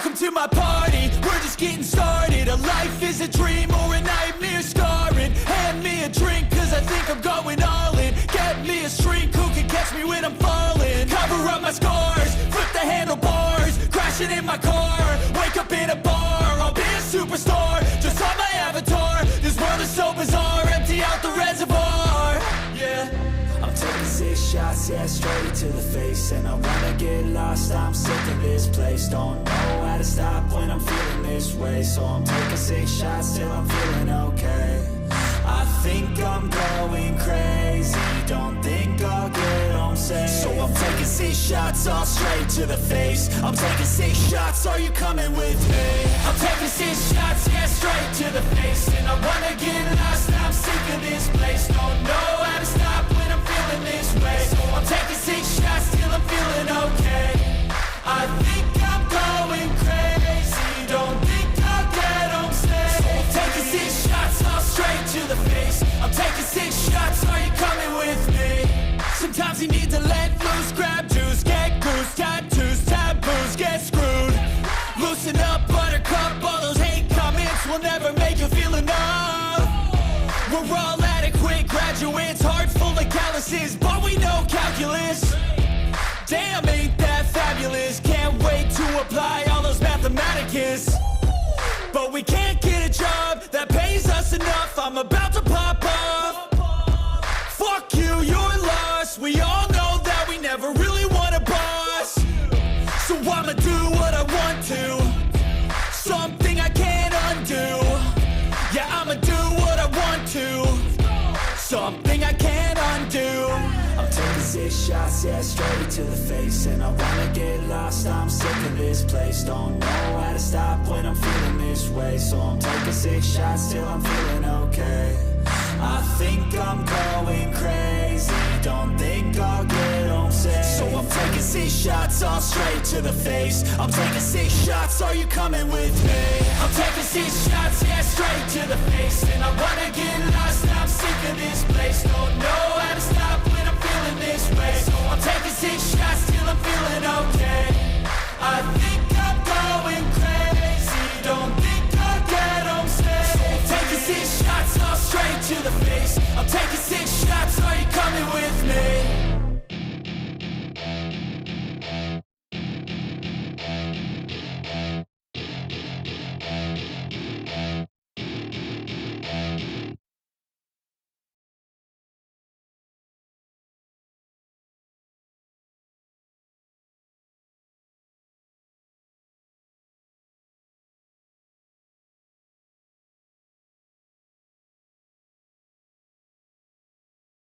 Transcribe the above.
Welcome to my party, we're just getting started. A life is a dream or a nightmare scarring. Hand me a drink cause I think I'm going all in. Get me a shrink who can catch me when I'm falling. Cover up my scars, flip the handlebars. Crashing in my car, wake up in a bar. I'll be a superstar, just on my avatar. This world is so bizarre, empty out the reservoir. Yeah, I'm taking 6 shots, yeah, straight to the face. And I wanna get lost, I'm sick of this place. Don't know how to stop when I'm feeling this way. So I'm taking 6 shots till I'm feeling okay. I think I'm going crazy, don't think I'll get home safe. So I'm taking 6 shots, all straight to the face. I'm taking 6 shots, are you coming with me? I'm taking 6 shots, yeah, straight to the face. And I wanna get lost, I'm sick of this place. Don't know how to stop when I'm feeling this way. So I'm taking 6 shots till I'm feeling okay. I think I'm going crazy, don't think I'll get home safe. So I'm taking 6 shots, all straight to the face. I'm taking 6 shots, are you coming with me? Sometimes you need to let loose, grab juice, get goose, tattoos, taboos, get screwed. Loosen up, buttercup, all those hate comments will never make you feel enough. We're all adequate graduates, heart full of calluses, but we know calculus. Damn, ain't that fabulous? Can't wait to apply all those mathematicus. But we can't get a job that pays us enough. I'm about to pop up. Fuck you, you're lost. We all know that we never really want a boss. So I'ma do what I want to, something I can't undo. Yeah, I'ma do what I want to, something I can't undo. I'm taking 6 shots, yeah, straight to the face. And I wanna get lost, I'm sick of this place. Don't know how to stop when I'm feeling this way. So I'm taking 6 shots till I'm feeling okay. I think I'm going crazy, don't think I'll get home safe. So I'm taking 6 shots, all straight to the face. I'm taking 6 shots, are you coming with me? I'm taking 6 shots, yeah, straight to the face. And I wanna get lost, I'm sick of this place. Don't know how to stop when I'm feeling this